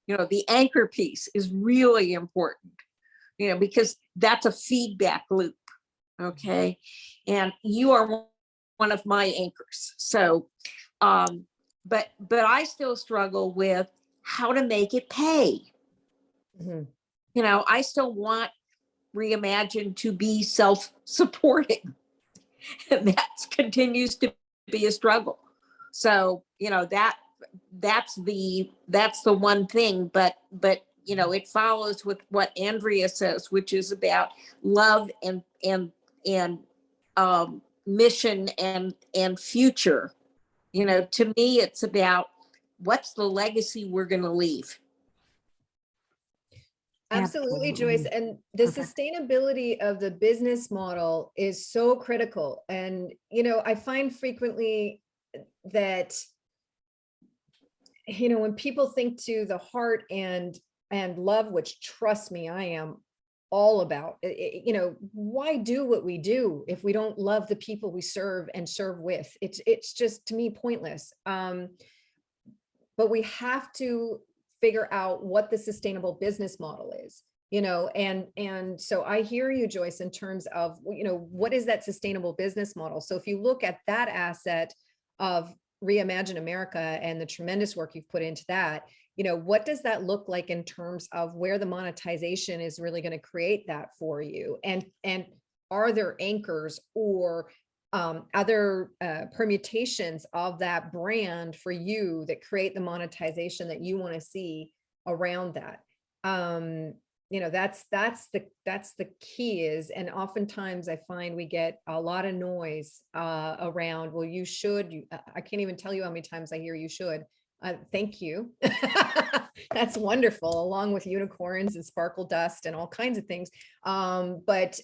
You know, the anchor piece is really important, you know, because that's a feedback loop. Okay. And you are one of my anchors. So, but I still struggle with how to make it pay. Mm-hmm. You know, I still want Reimagine to be self-supporting, and that continues to be a struggle. So, you know, that's the one thing, but you know, it follows with what Andrea says, which is about love and mission and future. You know, to me, it's about what's the legacy we're going to leave. Absolutely, Joyce. And the sustainability of the business model is so critical. And, you know, I find frequently that, you know, when people think to the heart and love, which, trust me, I am all about, you know, why do what we do if we don't love the people we serve and serve with? It's just, to me, pointless. But we have to figure out what the sustainable business model is. and so I hear you, Joyce, in terms of, what is that sustainable business model? So if you look at that asset of Reimagine America and the tremendous work you've put into that, what does that look like in terms of where the monetization is really going to create that for you? And are there anchors or other permutations of that brand for you that create the monetization that you want to see around that? That's the key is, and oftentimes I find we get a lot of noise around, well, you should, I can't even tell you how many times I hear you should. Thank you. That's wonderful, along with unicorns and sparkle dust and all kinds of things. But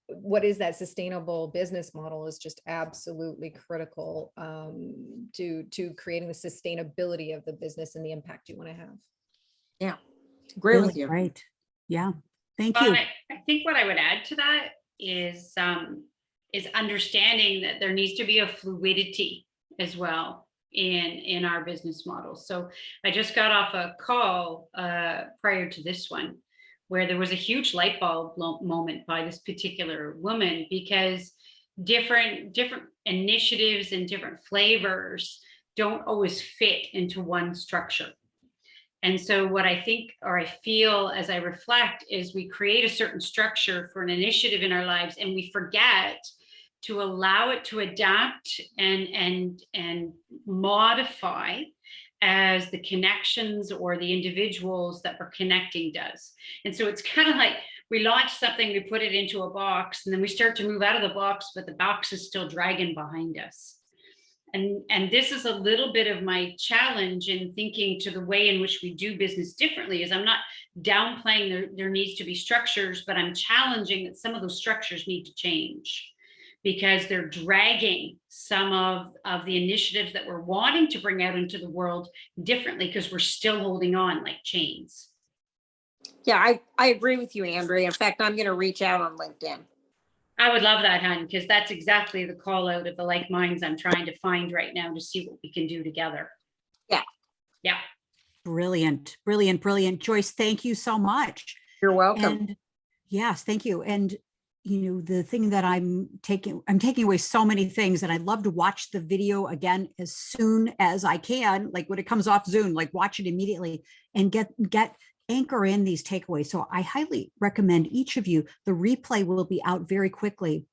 what is that sustainable business model is just absolutely critical to creating the sustainability of the business and the impact you want to have. Yeah, agree Really with you. great. Yeah, thank Well, you. I think what I would add to that is understanding that there needs to be a fluidity as well in our business model. So I just got off a call prior to this one where there was a huge light bulb moment by this particular woman, because different initiatives and different flavors don't always fit into one structure. And so what I think, or I feel as I reflect, is we create a certain structure for an initiative in our lives, and we forget to allow it to adapt and modify as the connections or the individuals that we're connecting does. And so it's kind of like we launch something, we put it into a box, and then we start to move out of the box, but the box is still dragging behind us. And this is a little bit of my challenge in thinking to the way in which we do business differently. Is I'm not downplaying there needs to be structures, but I'm challenging that some of those structures need to change, because they're dragging some of the initiatives that we're wanting to bring out into the world differently, because we're still holding on like chains. Yeah, I agree with you, Andrea. In fact, I'm going to reach out on LinkedIn. I would love that, hon, because that's exactly the call out of the like minds I'm trying to find right now to see what we can do together. Yeah. Yeah. Brilliant, brilliant, brilliant. Joyce, thank you so much. You're welcome. And yes, thank you. And the thing that I'm taking away so many things, and I'd love to watch the video again as soon as I can, like when it comes off Zoom, like watch it immediately and get anchor in these takeaways. So I highly recommend each of you, the replay will be out very quickly.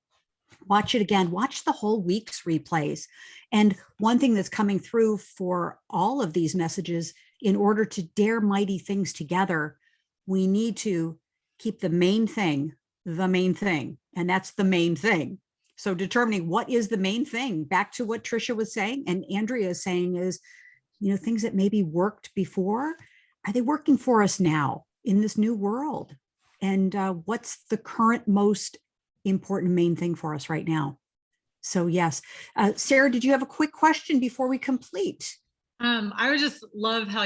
Watch it again, watch the whole week's replays. And one thing that's coming through for all of these messages, in order to dare mighty things together, we need to keep the main thing, and that's the main thing. So determining what is the main thing, back to what Tricia was saying and Andrea is saying, is, things that maybe worked before, are they working for us now in this new world? And what's the current most important main thing for us right now? So yes, Sarah, did you have a quick question before we complete? I would just love how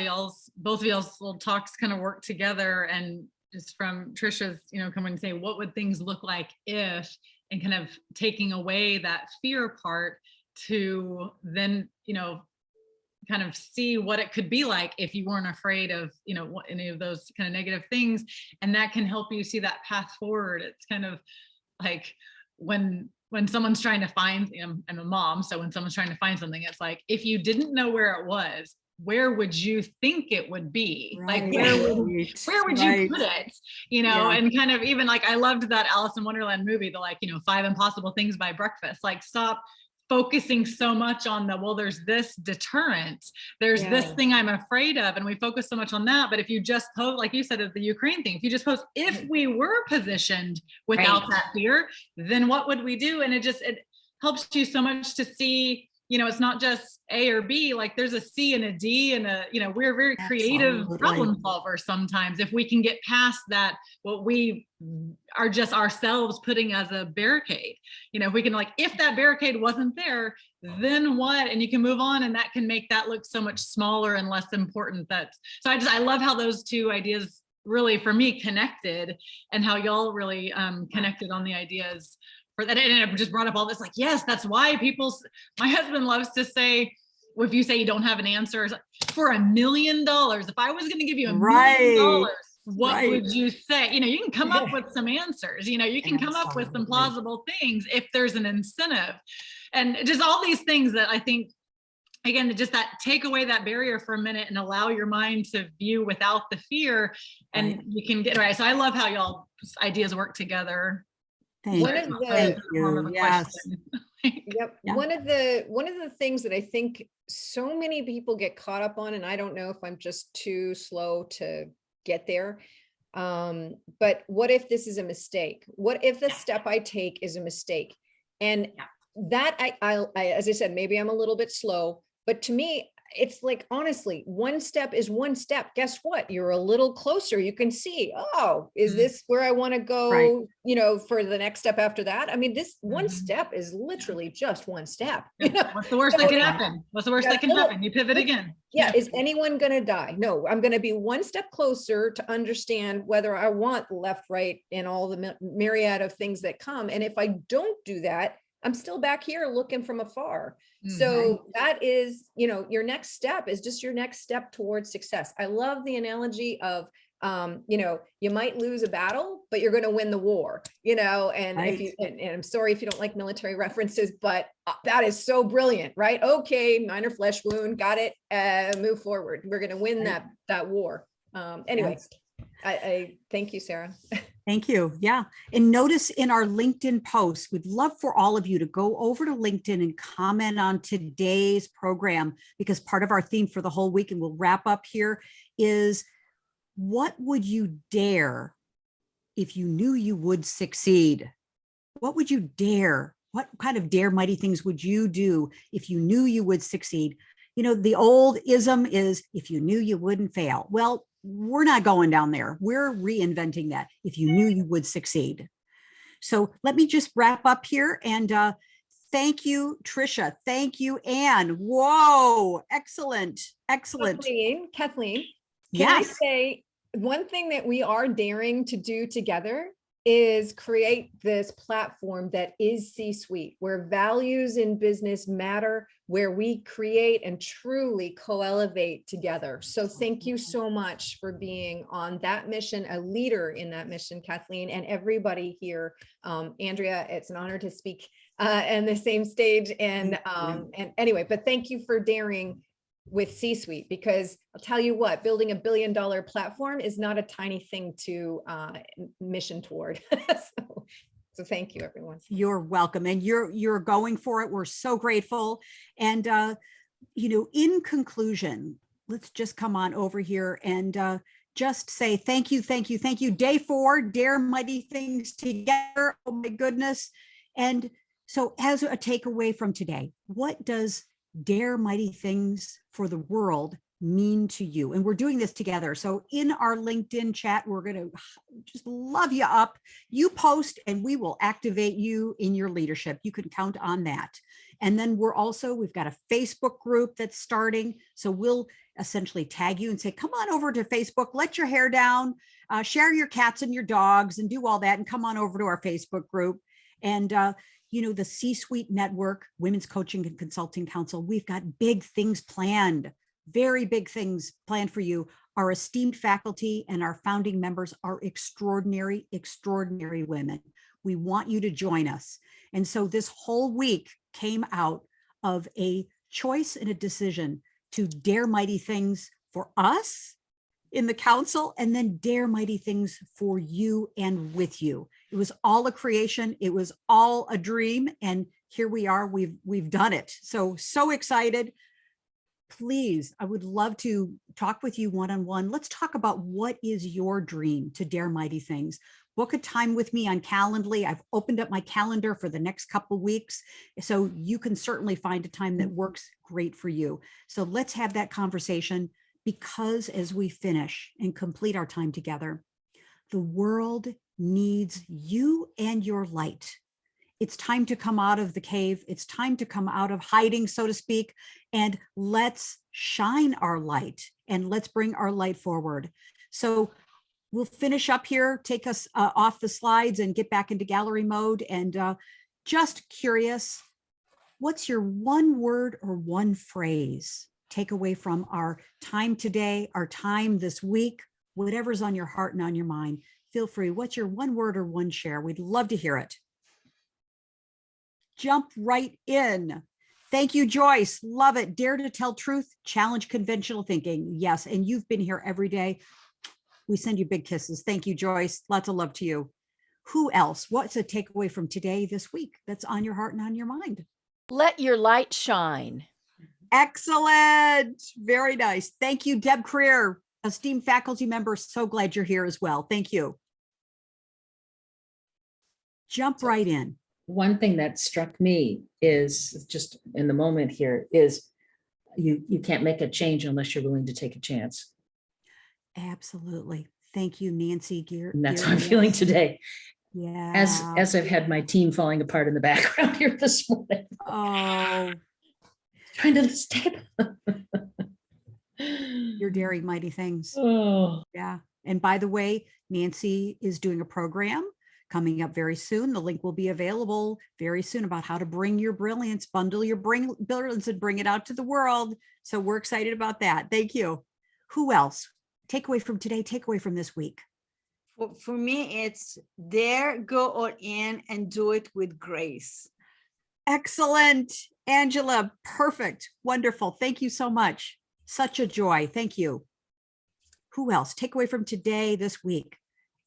both of y'all's little talks kind of work together, and just from Tricia's, coming and say, what would things look like if, and kind of taking away that fear part to then, kind of see what it could be like if you weren't afraid of, any of those kind of negative things. And that can help you see that path forward. It's kind of like when someone's trying to find, I'm a mom, so when someone's trying to find something, it's like, if you didn't know where it was, where would you think it would be? Right. Like, where would you put it? And kind of even like, I loved that Alice in Wonderland movie, the 5 impossible things by breakfast. Like, stop focusing so much on there's this deterrent, there's this thing I'm afraid of, and we focus so much on that. But if you just post, like you said, of the Ukraine thing, if you just post, if we were positioned without that fear, then what would we do? And it helps you so much to see, it's not just A or B, like there's a C and a D and we're very creative problem solvers sometimes. If we can get past that, what we are just ourselves putting as a barricade, if we can, if that barricade wasn't there, then what? And you can move on, and that can make that look so much smaller and less important. I love how those two ideas really, for me, connected, and how y'all really connected on the ideas for that. And it just brought up all this, like, yes, that's why my husband loves to say, if you say you don't have an answer, for $1 million, if I was going to give you $1 million, what Right. would you say? You can come up with some answers, you can come up with some Absolutely. plausible things if there's an incentive. And just all these things that I think, again, just that take away that barrier for a minute and allow your mind to view without the fear, and Right. you can get right. So I love how y'all ideas work together. Thank One you. of the- Thank Form of you. a Yes. question. Yep. Yeah. One of the things that I think so many people get caught up on, and I don't know if I'm just too slow to get there. But what if this is a mistake? What if the step I take is a mistake? And Yeah. that I, as I said, maybe I'm a little bit slow, but to me, it's like, honestly, one step is one step. Guess what? You're a little closer. You can see, oh, is this where I want to go, for the next step after that? I mean, this one step is literally just one step. What's the worst that can happen? What's the worst that can happen? You pivot again. Yeah. Is anyone going to die? No, I'm going to be one step closer to understand whether I want left, right, and all the myriad of things that come. And if I don't do that, I'm still back here looking from afar. So that is, your next step is just your next step towards success. I love the analogy of, you might lose a battle, but you're going to win the war, and Right. if you, and I'm sorry if you don't like military references, but that is so brilliant, right? Okay. Minor flesh wound. Got it. Move forward. We're going to win that war. Anyway, Yes. I thank you, Sarah. Thank you. Yeah. And notice in our LinkedIn posts, we'd love for all of you to go over to LinkedIn and comment on today's program, because part of our theme for the whole week, and we'll wrap up here, is what would you dare if you knew you would succeed? What would you dare? What kind of dare mighty things would you do if you knew you would succeed? The old ism is, if you knew you wouldn't fail. Well, we're not going down there. We're reinventing that. If you knew you would succeed. So let me just wrap up here, and thank you, Tricia. Thank you, Anne. Whoa, excellent. Kathleen, can Yes. I say one thing that we are daring to do together is create this platform that is C-suite, where values in business matter, where we create and truly co-elevate together. So thank you so much for being on that mission, a leader in that mission, Kathleen, and everybody here. Andrea, it's an honor to speak on the same stage. And anyway, but thank you for daring with C-suite, because I'll tell you what, building $1 billion platform is not a tiny thing to mission toward. So thank you, everyone. You're welcome. And you're going for it. We're so grateful. And, in conclusion, let's just come on over here and just say thank you, thank you, thank you. Day 4, Dare Mighty Things Together. Oh my goodness. And so as a takeaway from today, what does Dare Mighty Things for the world mean to you? And we're doing this together. So in our LinkedIn chat, we're going to just love you up. You post and we will activate you in your leadership. You can count on that. And then we've got a Facebook group that's starting. So we'll essentially tag you and say, come on over to Facebook, let your hair down, share your cats and your dogs and do all that. And come on over to our Facebook group. And, the C-Suite Network, Women's Coaching and Consulting Council, we've got big things planned, very big things planned for you. Our esteemed faculty and our founding members are extraordinary, extraordinary women. We want you to join us. And so this whole week came out of a choice and a decision to dare mighty things for us in the council, and then dare mighty things for you and with you. It was all a creation. It was all a dream. And here we are, we've done it. So excited. Please, I would love to talk with you one-on-one. Let's talk about what is your dream to dare mighty things. Book a time with me on Calendly. I've opened up my calendar for the next couple of weeks, so you can certainly find a time that works great for you. So let's have that conversation, because as we finish and complete our time together, the world needs you and your light. It's time to come out of the cave. It's time to come out of hiding, so to speak, and let's shine our light and let's bring our light forward. So we'll finish up here, take us off the slides and get back into gallery mode. And just curious, what's your one word or one phrase take away from our time today, our time this week? whatever's on your heart and on your mind. Feel free. What's your one word or one share? We'd love to hear it. Jump right in. Thank you, Joyce. Love it. Dare to tell truth, challenge conventional thinking. Yes, and you've been here every day. We send you big kisses. Thank you, Joyce. Lots of love to you. Who else? What's a takeaway from today, this week, that's on your heart and on your mind? Let your light shine. Excellent. Very nice. Thank you, Deb Creer, esteemed faculty member. So glad you're here as well. Thank you. Jump right in. One thing that struck me is just in the moment here is you can't make a change unless you're willing to take a chance. Absolutely. Thank you, Nancy Gear. And that's how I'm feeling today. Yeah. As I've had my team falling apart in the background here this morning. Oh, Trying to stay. you're daring mighty things. Oh. Yeah. And by the way, Nancy is doing a program coming up very soon. The link will be available very soon about how to bring your brilliance, bundle your brilliance and bring it out to the world. So we're excited about that. Thank you. Who else? Takeaway from today, takeaway from this week. For me, it's dare, go all in and do it with grace. Excellent. Angela, perfect. Wonderful. Thank you so much. Such a joy. Thank you. Who else? Takeaway from today, this week,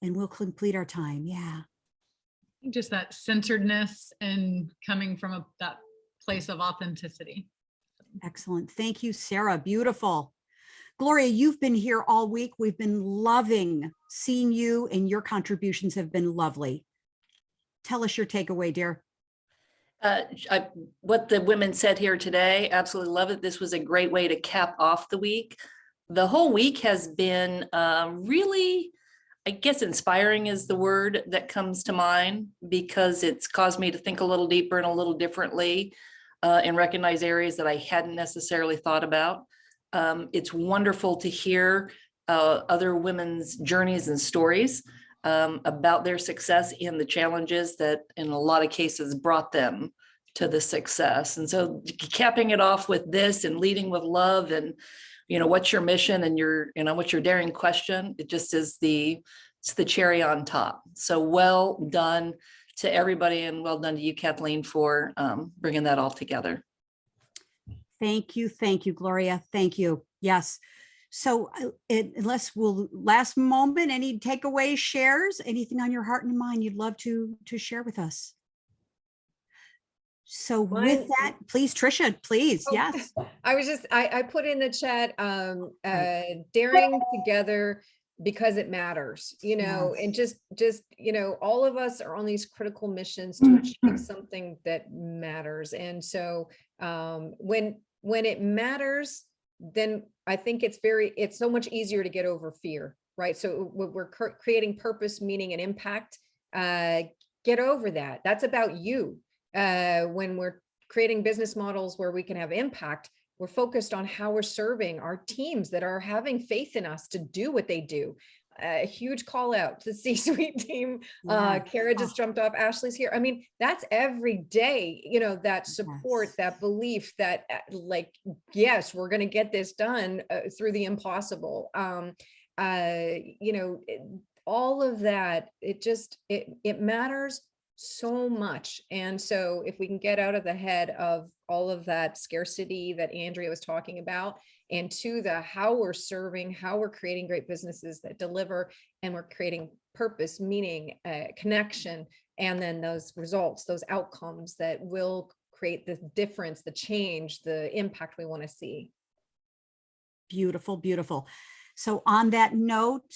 and we'll complete our time. Yeah. Just that centeredness and coming from that place of authenticity. Excellent. Thank you, Sarah. Beautiful. Gloria, you've been here all week. We've been loving seeing you, and your contributions have been lovely. Tell us your takeaway, dear. What the women said here today, absolutely love it. This was a great way to cap off the week. The whole week has been really, I guess, inspiring is the word that comes to mind, because it's caused me to think a little deeper and a little differently and recognize areas that I hadn't necessarily thought about. It's wonderful to hear other women's journeys and stories about their success and the challenges that in a lot of cases brought them to the success. And so capping it off with this and leading with love and, what's your mission and what's your daring question, it just is it's the cherry on top. So well done to everybody, and well done to you, Kathleen, for bringing that all together. Thank you, Gloria. Thank you. Yes. So unless last moment, any takeaway shares, anything on your heart and mind you'd love to share with us? So with that, please, Tricia, please. Yes. I put in the chat, daring together because it matters, and just, all of us are on these critical missions to achieve something that matters. And so when it matters, then I think it's so much easier to get over fear, right? So we're creating purpose, meaning, and impact. Get over that. That's about you. When we're creating business models where we can have impact, we're focused on how we're serving our teams that are having faith in us to do what they do. A huge call out to the C-suite team. Kara just jumped off. Ashley's here. I mean, that's every day, that support, that belief that yes, we're going to get this done through the impossible. All of that, it matters so much. And so if we can get out of the head of all of that scarcity that Andrea was talking about, and to the how we're serving, how we're creating great businesses that deliver, and we're creating purpose, meaning, connection, and then those results, those outcomes that will create the difference, the change, the impact we want to see. Beautiful, beautiful. So on that note,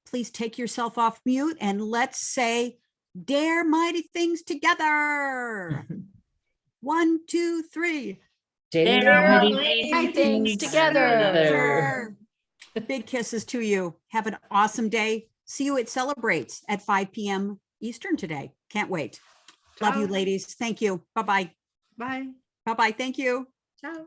please take yourself off mute and let's say, dare mighty things together. 1, 2, 3. Dare mighty things together. Big kisses to you. Have an awesome day. See you at Celebrates at 5 p.m. Eastern today. Can't wait. Love you, ladies. Thank you. Bye-bye. Bye. Bye-bye. Thank you. Ciao.